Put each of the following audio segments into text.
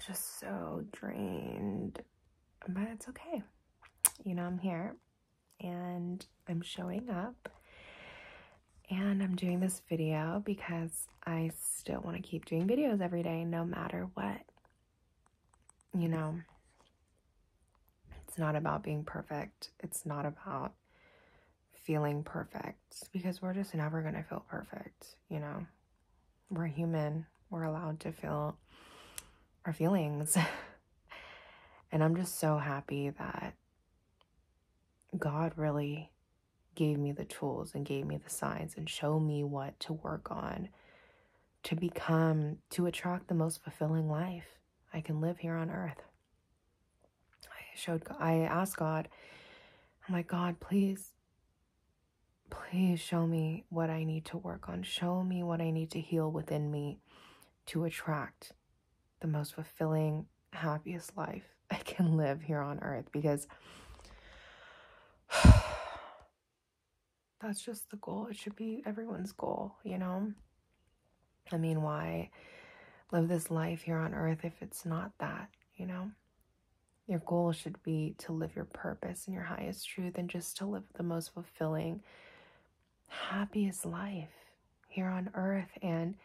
just so drained, but it's okay. You know, I'm here and I'm showing up and I'm doing this video because I still want to keep doing videos every day, no matter what. You know, it's not about being perfect. It's not about feeling perfect because we're just never going to feel perfect. You know, we're human. We're allowed to feel our feelings. And I'm just so happy that God really gave me the tools and gave me the signs and showed me what to work on to attract the most fulfilling life I can live here on earth. I asked God, I'm like, God, please show me what I need to work on. Show me what I need to heal within me to attract the most fulfilling, happiest life I can live here on earth, because that's just the goal. It should be everyone's goal, you know? I mean, why live this life here on earth if it's not that, you know? Your goal should be to live your purpose and your highest truth and just to live the most fulfilling, happiest life here on earth. And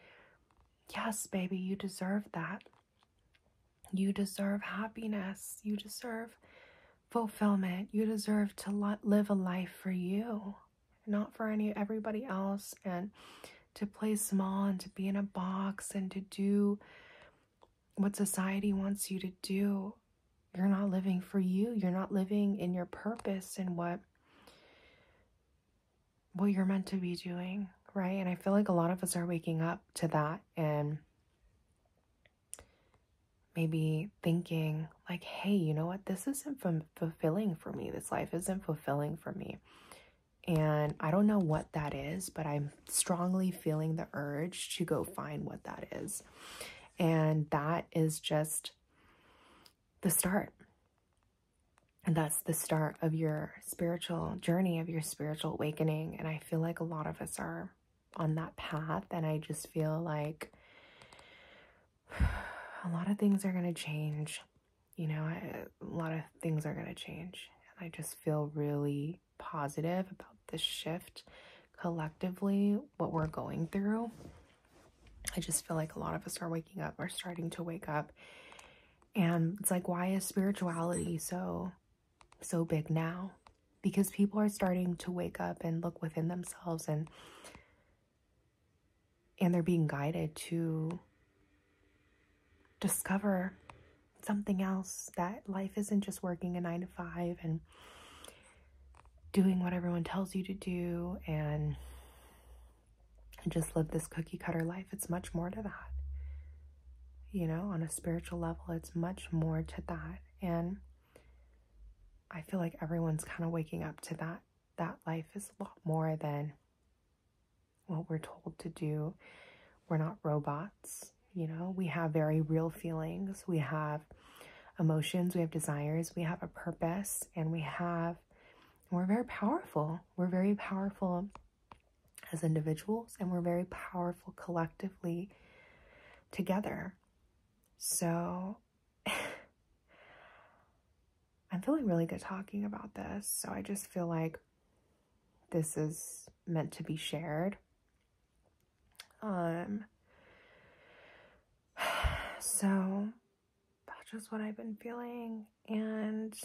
yes, baby, you deserve that. You deserve happiness. You deserve fulfillment. You deserve to live a life for you, not for everybody else, and to play small and to be in a box and to do what society wants you to do. You're not living for you. You're not living in your purpose and what you're meant to be doing, right? And I feel like a lot of us are waking up to that and maybe thinking like, hey, you know what? This isn't fulfilling for me. This life isn't fulfilling for me. And I don't know what that is, but I'm strongly feeling the urge to go find what that is. And that is just the start. And that's the start of your spiritual journey, of your spiritual awakening. And I feel like a lot of us are on that path. And I just feel like a lot of things are going to change. You know, a lot of things are going to change. And I just feel really positive about this shift collectively, what we're going through. I just feel like a lot of us are waking up, or starting to wake up. And it's like, why is spirituality so big now? Because people are starting to wake up and look within themselves, and they're being guided to discover something else, that life isn't just working a 9-to-5 and doing what everyone tells you to do and just live this cookie cutter life. It's much more to that. You know, on a spiritual level, it's much more to that. And I feel like everyone's kind of waking up to that. That life is a lot more than what we're told to do. We're not robots, you know. We have very real feelings. We have emotions. We have desires. We have a purpose. And we're very powerful. We're very powerful as individuals. And we're very powerful collectively together. So I'm feeling really good talking about this. So I just feel like this is meant to be shared. So that's just what I've been feeling. And,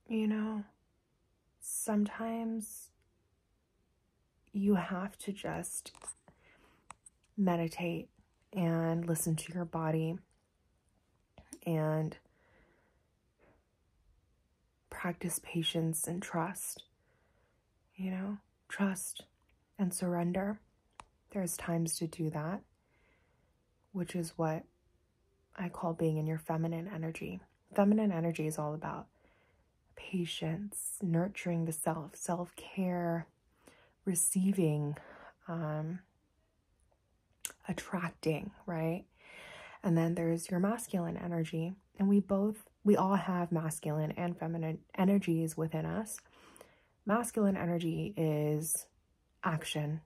you know, sometimes you have to just meditate and listen to your body and practice patience and trust, you know, trust and surrender. There's times to do that, which is what I call being in your feminine energy. Feminine energy is all about patience, nurturing the self, self-care, receiving, attracting, right? And then there's your masculine energy. And we all have masculine and feminine energies within us. Masculine energy is action.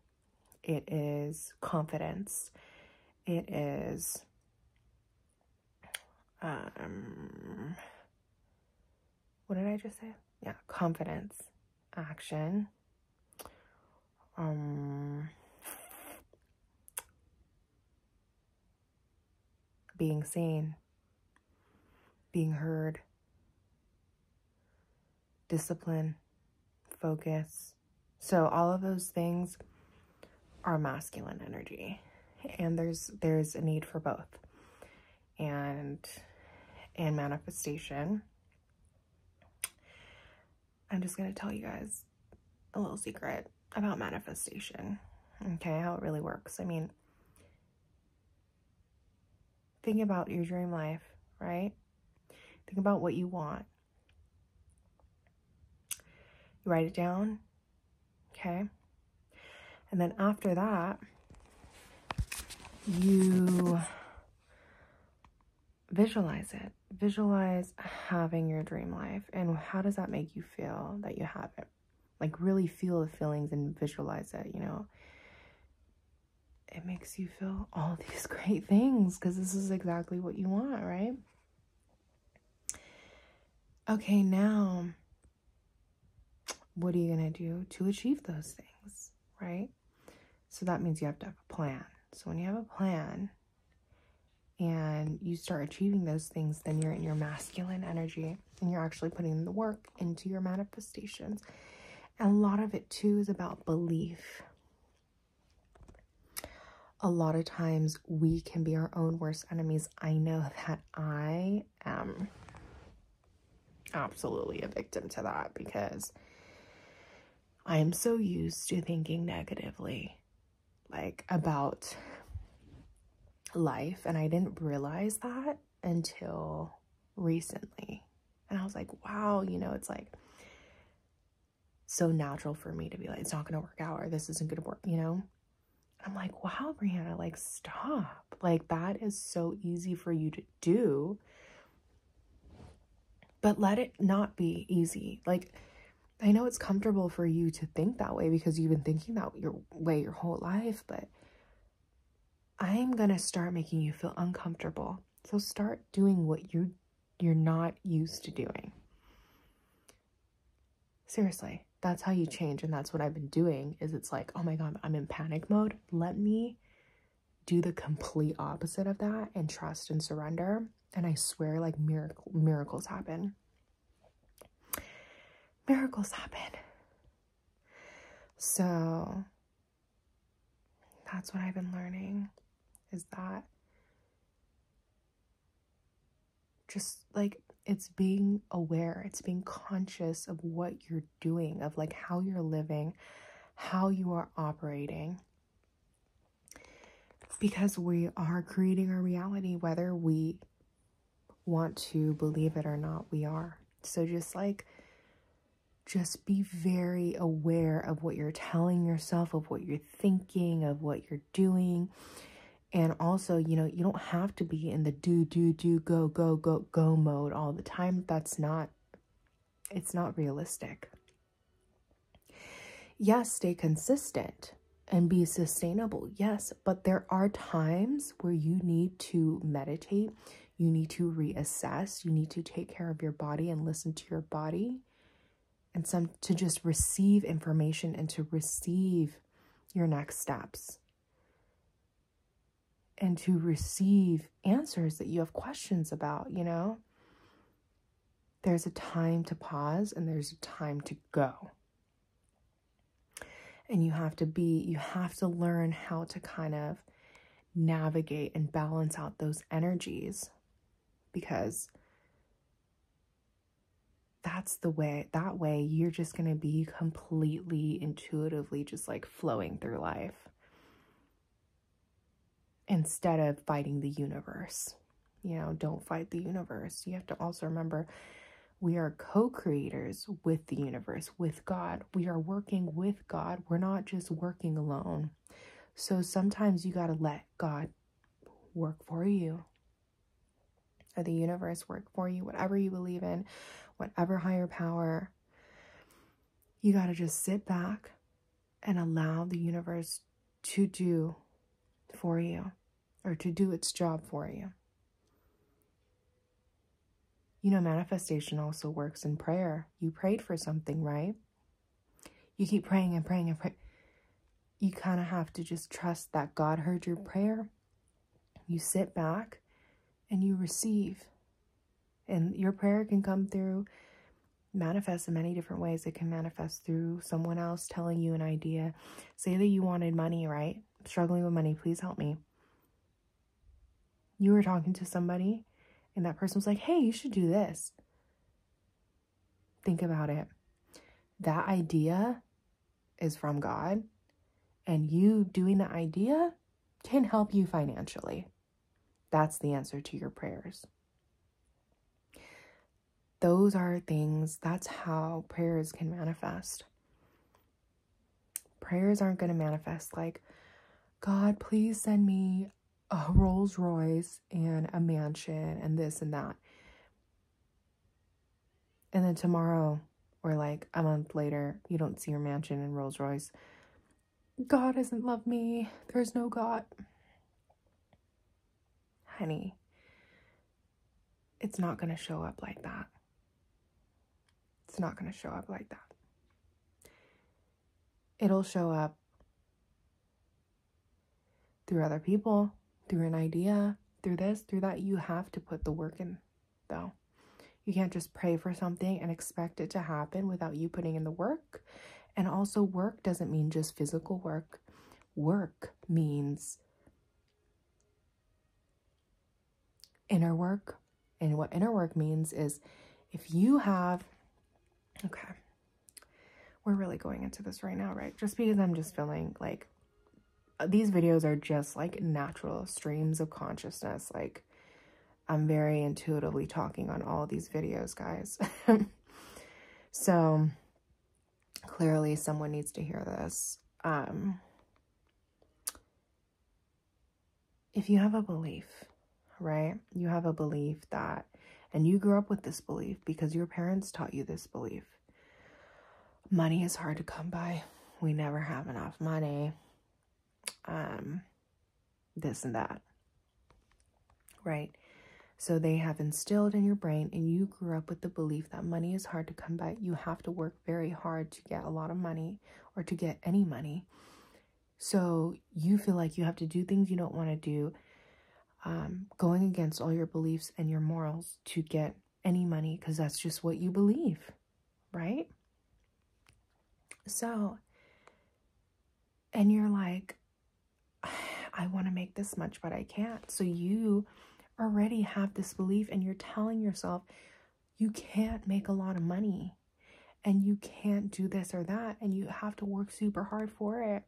It is confidence. It is what did I just say? Yeah, confidence, action, being seen, being heard, discipline, focus. So all of those things are masculine energy, and there's a need for both. And manifestation, I'm just going to tell you guys a little secret about manifestation, okay, how it really works. I mean, think about your dream life, right? Think about what you want. You write it down, okay? And then after that, you visualize it. Visualize having your dream life. And how does that make you feel that you have it? Like, really feel the feelings and visualize it, you know? It makes you feel all these great things because this is exactly what you want, right? Okay, now, what are you going to do to achieve those things, right? So that means you have to have a plan. So when you have a plan and you start achieving those things, then you're in your masculine energy and you're actually putting the work into your manifestations. And a lot of it too is about belief. A lot of times we can be our own worst enemies. I know that I am absolutely a victim to that because I am so used to thinking negatively, like, about life, and I didn't realize that until recently. And I was like, wow, you know, it's like so natural for me to be like, it's not gonna work out, or this isn't gonna work, you know? I'm like, wow, Brianna, like, stop. Like, that is so easy for you to do, but let it not be easy. Like, I know it's comfortable for you to think that way because you've been thinking that way your whole life, but I'm going to start making you feel uncomfortable. So start doing what you're not used to doing. Seriously, that's how you change. And that's what I've been doing is it's like, oh my God, I'm in panic mode. Let me do the complete opposite of that and trust and surrender. And I swear, like, miracles happen. Miracles happen. So that's what I've been learning, is that just like, it's being aware, it's being conscious of what you're doing, of like how you're living, how you are operating, because we are creating our reality, whether we want to believe it or not, we are. So just be very aware of what you're telling yourself, of what you're thinking, of what you're doing. And also, you know, you don't have to be in the do, go mode all the time. It's not realistic. Yes, stay consistent and be sustainable. Yes, but there are times where you need to meditate. You need to reassess. You need to take care of your body and listen to your body. And to just receive information and to receive your next steps. And to receive answers that you have questions about, you know? There's a time to pause and there's a time to go. And you have to learn how to kind of navigate and balance out those energies, because that way you're just going to be completely intuitively just like flowing through life instead of fighting the universe. You know, don't fight the universe. You have to also remember, we are co-creators with the universe, with God. We are working with God. We're not just working alone. So sometimes you got to let God work for you, or the universe work for you, whatever you believe in, whatever higher power. You got to just sit back and allow the universe to do for you, or to do its job for you. You know, manifestation also works in prayer. You prayed for something, right? You keep praying and praying and praying. You kind of have to just trust that God heard your prayer. You sit back and you receive. And your prayer can come through, manifest in many different ways. It can manifest through someone else telling you an idea. Say that you wanted money, right? Struggling with money, please help me. You were talking to somebody and that person was like, hey, you should do this. Think about it. That idea is from God, and you doing the idea can help you financially. That's the answer to your prayers. Those are things, that's how prayers can manifest. Prayers aren't going to manifest like, God, please send me a Rolls Royce and a mansion and this and that. And then tomorrow, or like a month later, you don't see your mansion and Rolls Royce. God doesn't love me. There's no God. Honey, it's not going to show up like that. It's not going to show up like that. It'll show up through other people, through an idea, through this, through that. You have to put the work in, though. You can't just pray for something and expect it to happen without you putting in the work. And also, work doesn't mean just physical work. Work means inner work. And what inner work means is if you have, okay, we're really going into this right now, right? Just because I'm just feeling like these videos are just like natural streams of consciousness. Like, I'm very intuitively talking on all these videos, guys. So clearly someone needs to hear this. If you have a belief, right? You have a belief that, and you grew up with this belief because your parents taught you this belief. Money is hard to come by. We never have enough money. This and that, right? So they have instilled in your brain, and you grew up with the belief that money is hard to come by. You have to work very hard to get a lot of money or to get any money. So you feel like you have to do things you don't want to do, going against all your beliefs and your morals to get any money because that's just what you believe, right? So, and you're like, I want to make this much, but I can't. So you already have this belief and you're telling yourself you can't make a lot of money and you can't do this or that and you have to work super hard for it.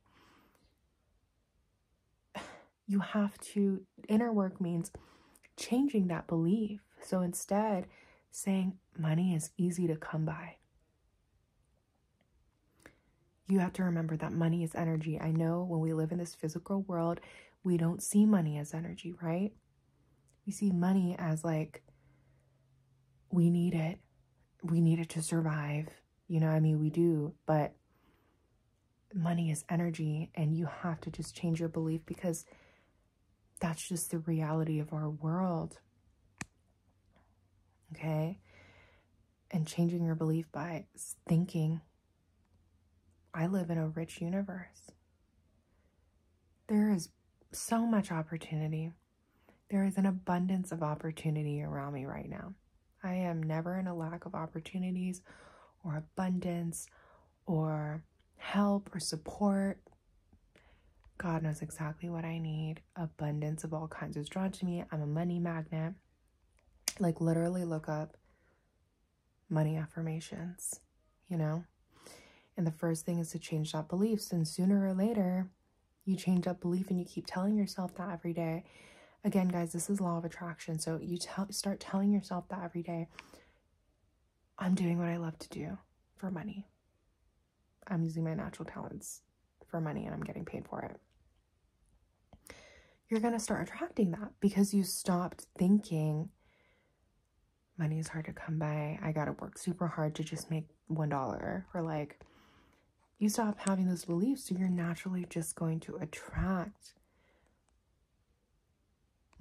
You have to, inner work means changing that belief. So instead, saying money is easy to come by. You have to remember that money is energy. I know when we live in this physical world, we don't see money as energy, right? We see money as like, we need it. We need it to survive. You know, I mean, we do, but money is energy and you have to just change your belief because that's just the reality of our world. Okay? And changing your belief by thinking, I live in a rich universe. There is so much opportunity. There is an abundance of opportunity around me right now. I am never in a lack of opportunities or abundance or help or support. God knows exactly what I need. Abundance of all kinds is drawn to me. I'm a money magnet. Like, literally look up money affirmations, you know? And the first thing is to change that belief. And sooner or later, you change that belief and you keep telling yourself that every day. Again, guys, this is law of attraction. So you start telling yourself that every day. I'm doing what I love to do for money. I'm using my natural talents for money and I'm getting paid for it. You're going to start attracting that because you stopped thinking money is hard to come by. I got to work super hard to just make $1. Or like, you stop having those beliefs, so you're naturally just going to attract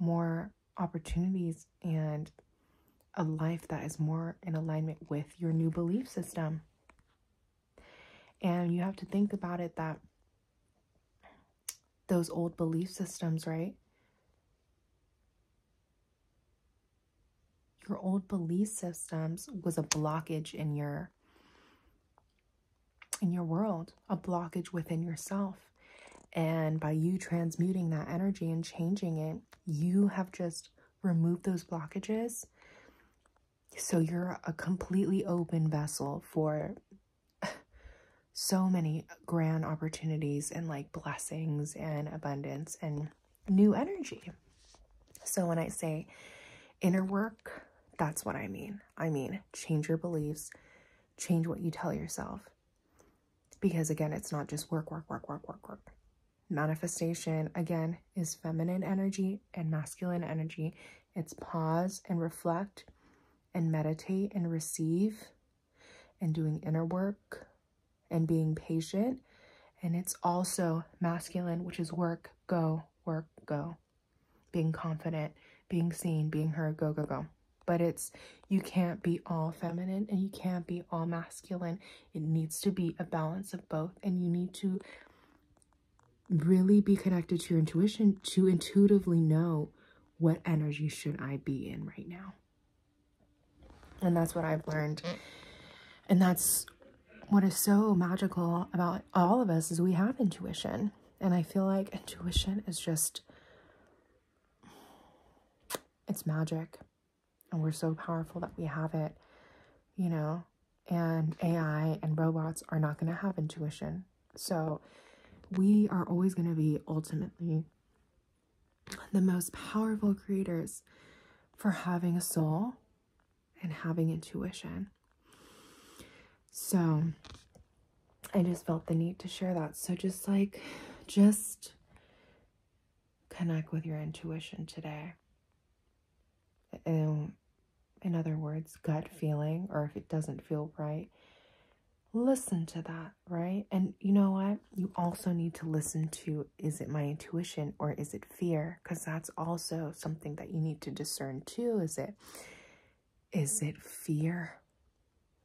more opportunities and a life that is more in alignment with your new belief system. And you have to think about it that those old belief systems, right? Your old belief systems was a blockage in your world, a blockage within yourself. And by you transmuting that energy and changing it, you have just removed those blockages. So you're a completely open vessel for so many grand opportunities and like blessings and abundance and new energy. So when I say inner work, that's what I mean. I mean, change your beliefs, change what you tell yourself. Because again, it's not just work. Manifestation, again, is feminine energy and masculine energy. It's pause and reflect and meditate and receive and doing inner work and being patient. And it's also masculine, which is work, go, being confident, being seen, being heard, go. But you can't be all feminine and you can't be all masculine. It needs to be a balance of both. And you need to really be connected to your intuition to intuitively know what energy should I be in right now. And that's what I've learned. And that's what is so magical about all of us is we have intuition. And I feel like intuition is just, it's magic. And we're so powerful that we have it, you know, and AI and robots are not going to have intuition. So we are always going to be ultimately the most powerful creators for having a soul and having intuition. So I just felt the need to share that. So just connect with your intuition today. In other words, gut feeling, or if it doesn't feel right, listen to that, right? And you know what? You also need to listen to, is it my intuition or is it fear? Because that's also something that you need to discern too. Is it fear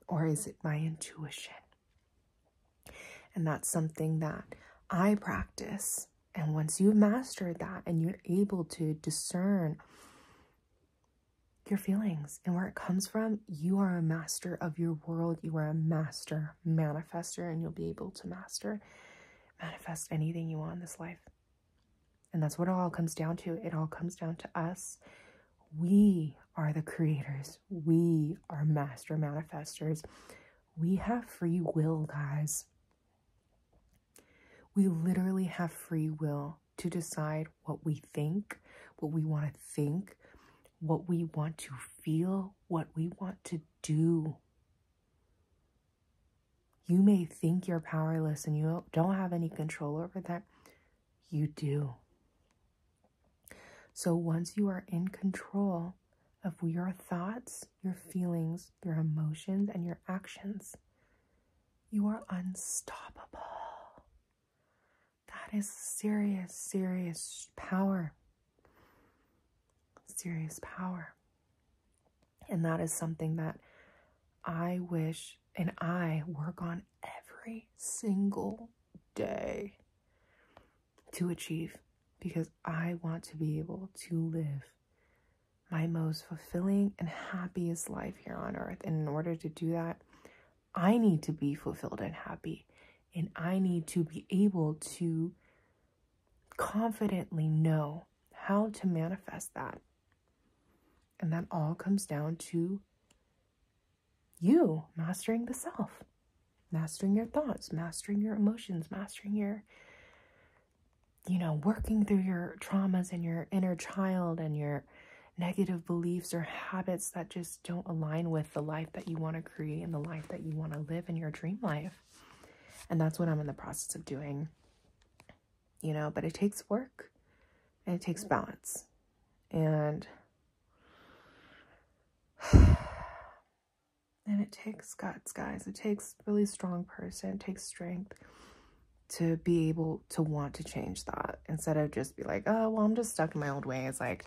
or is it my intuition? And that's something that I practice. And once you've mastered that and you're able to discern your feelings and where it comes from, you are a master of your world. You are a master manifester, and you'll be able to manifest anything you want in this life. And that's what it all comes down to. It all comes down to us. We are the creators. We are master manifestors. We have free will, guys. We literally have free will to decide what we think, what we want to think, what we want to feel, what we want to do. You may think you're powerless and you don't have any control over that. You do. So once you are in control of your thoughts, your feelings, your emotions, and your actions, you are unstoppable. That is serious, serious power. Serious power. And that is something that I wish and I work on every single day to achieve, because I want to be able to live my most fulfilling and happiest life here on earth. And in order to do that, I need to be fulfilled and happy. And I need to be able to confidently know how to manifest that. And that all comes down to you mastering the self, mastering your thoughts, mastering your emotions, mastering your, working through your traumas and your inner child and your negative beliefs or habits that just don't align with the life that you want to create and the life that you want to live in your dream life. And that's what I'm in the process of doing, but it takes work and it takes balance. And it takes guts, guys. It takes really strong person. It takes strength. to be able to want to change that, instead of just be like, oh, well, I'm just stuck in my old ways. Like,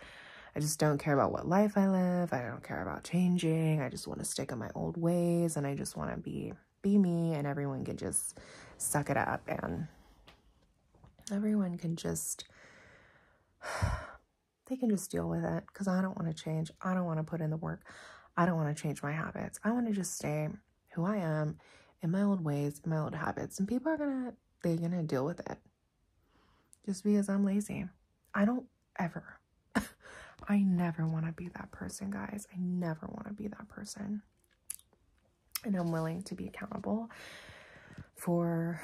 I just don't care about what life I live. I don't care about changing. I just want to stick in my old ways, and I just want to be me, and everyone can just suck it up, and everyone can just, they can just deal with it, because I don't want to change. I don't want to put in the work. I don't want to change my habits. I want to just stay who I am in my old ways, in my old habits, and people are they're gonna deal with it just because I'm lazy. I don't ever, I never want to be that person, guys. I never want to be that person. And I'm willing to be accountable for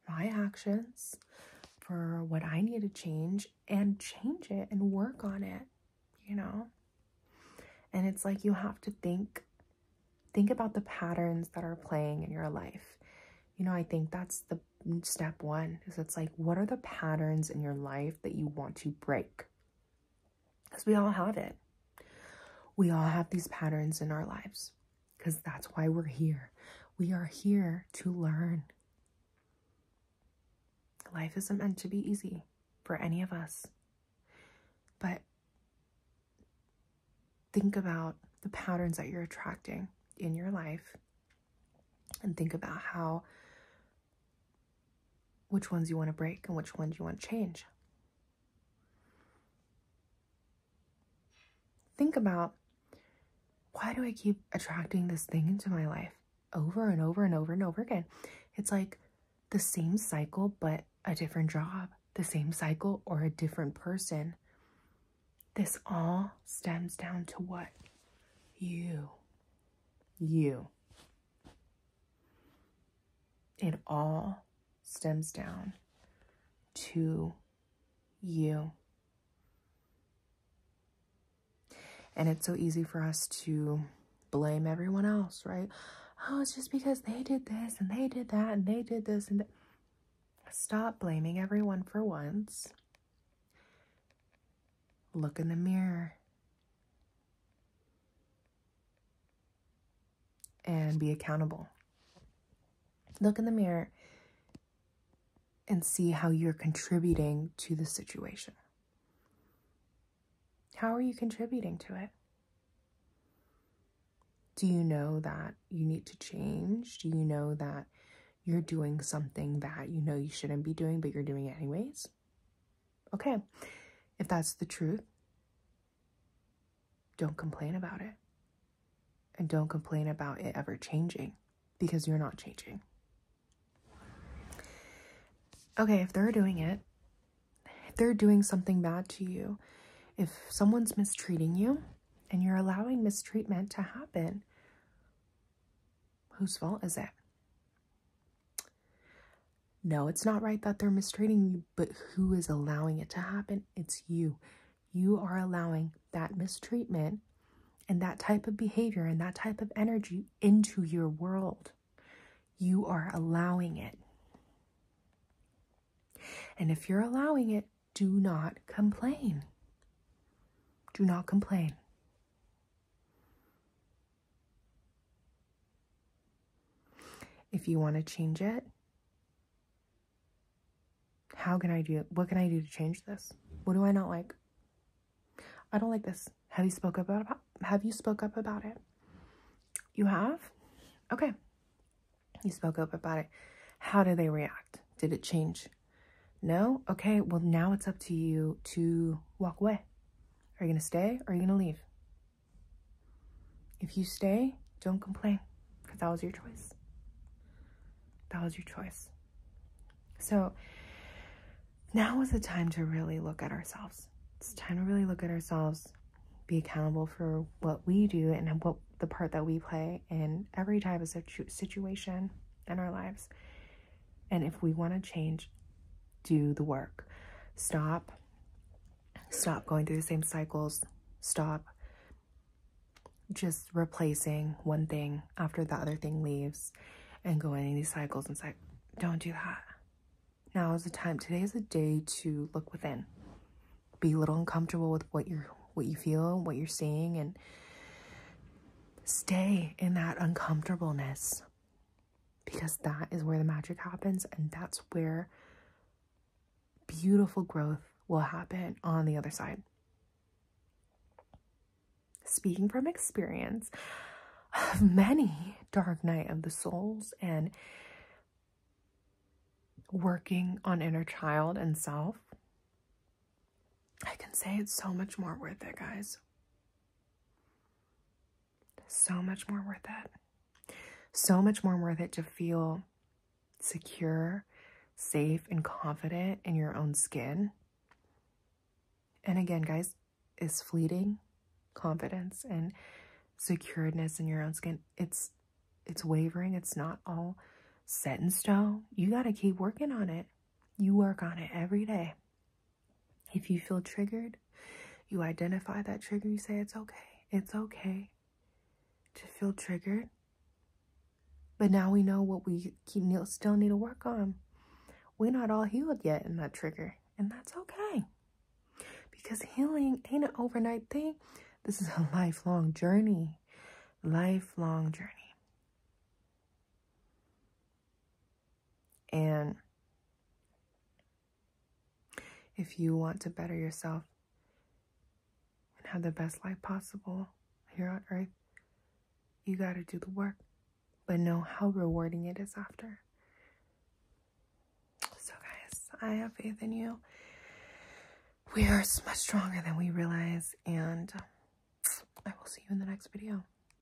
my actions, for what I need to change, and change it and work on it, you know? And it's like, you have to think about the patterns that are playing in your life. You know, I think that's the step one, is it's like, what are the patterns in your life that you want to break? Because we all have it. We all have these patterns in our lives, because that's why we're here. We are here to learn. Life isn't meant to be easy for any of us. But think about the patterns that you're attracting in your life, and think about which ones you want to break and which ones you want to change. Think about, why do I keep attracting this thing into my life over and over and over and over again? It's like the same cycle, but a different job, the same cycle or a different person. This all stems down to what? You. It all stems down to you. And it's so easy for us to blame everyone else, right? Oh, it's just because they did this and they did that and they did this and that. Stop blaming everyone for once. Look in the mirror and be accountable. Look in the mirror and see how you're contributing to the situation. How are you contributing to it? Do you know that you need to change? Do you know that you're doing something that you know you shouldn't be doing, but you're doing it anyways? Okay, if that's the truth, don't complain about it. And don't complain about it ever changing, because you're not changing. Okay, if they're doing it, if they're doing something bad to you, if someone's mistreating you and you're allowing mistreatment to happen, whose fault is it? No, it's not right that they're mistreating you, but who is allowing it to happen? It's you. You are allowing that mistreatment and that type of behavior and that type of energy into your world. You are allowing it. And if you're allowing it, do not complain. Do not complain. If you want to change it, how can I do it? What can I do to change this? What do I not like? I don't like this. Have you spoke up about it? You have? Okay. You spoke up about it. How did they react? Did it change? No? Okay, well, now it's up to you to walk away. Are you going to stay or are you going to leave? If you stay, don't complain, because that was your choice. That was your choice. So now is the time to really look at ourselves. It's time to really look at ourselves, be accountable for what we do and what the part that we play in every type of situation in our lives. And if we want to change, do the work. Stop going through the same cycles. Stop just replacing one thing after the other thing leaves and going in these cycles. And it's like, don't do that. Now is the time. Today is a day to look within. Be a little uncomfortable with what you feel, what you're seeing, and stay in that uncomfortableness. because that is where the magic happens, and that's where beautiful growth will happen on the other side. Speaking from experience of many dark night of the souls and working on inner child and self, I can say it's so much more worth it, guys. So much more worth it. So much more worth it to feel secure, safe, and confident in your own skin. And again, guys, it's fleeting confidence and securedness in your own skin. It's wavering. It's not all set in stone. You got to keep working on it. You work on it every day. If you feel triggered, you identify that trigger. You say, it's okay. It's okay to feel triggered. But now we know what we still need to work on. We're not all healed yet in that trigger. And that's okay. Because healing ain't an overnight thing. This is a lifelong journey. Lifelong journey. And if you want to better yourself and have the best life possible here on earth, you got to do the work, but know how rewarding it is after. So guys, I have faith in you. We are much stronger than we realize, and I will see you in the next video.